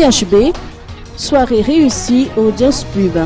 THB, soirée réussie au Jazz Pub.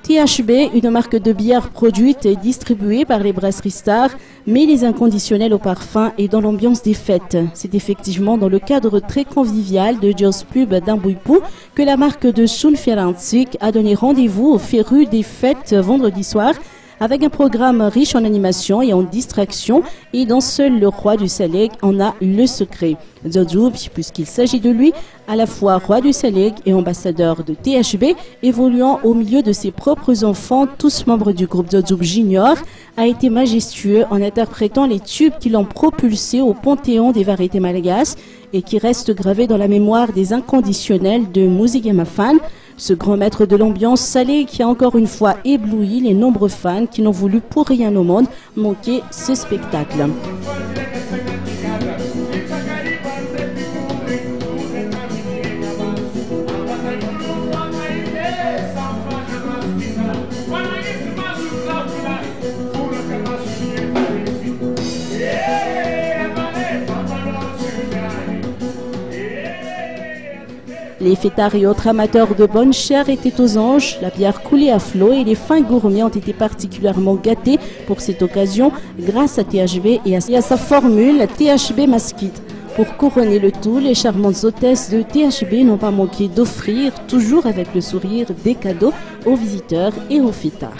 THB, une marque de bière produite et distribuée par les brasseries Star, met les inconditionnels au parfum et dans l'ambiance des fêtes. C'est effectivement dans le cadre très convivial de Jazz Pub d'Ambouipou que la marque de Sun Fiarantsik a donné rendez-vous aux férus des fêtes vendredi soir, avec un programme riche en animation et en distraction, et dont seul le roi du Saleg en a le secret. Djodjoub, puisqu'il s'agit de lui, à la fois roi du Saleg et ambassadeur de THB, évoluant au milieu de ses propres enfants, tous membres du groupe Djodjoub Junior, a été majestueux en interprétant les tubes qui l'ont propulsé au panthéon des variétés malagasy et qui restent gravés dans la mémoire des inconditionnels de Musique Mafan. Ce grand maître de l'ambiance salée qui a encore une fois ébloui les nombreux fans qui n'ont voulu pour rien au monde manquer ce spectacle. Les fêtards et autres amateurs de bonne chair étaient aux anges, la bière coulait à flot et les fins gourmets ont été particulièrement gâtés pour cette occasion grâce à THB et à sa formule THB Maskit. Pour couronner le tout, les charmantes hôtesses de THB n'ont pas manqué d'offrir, toujours avec le sourire, des cadeaux aux visiteurs et aux fêtards.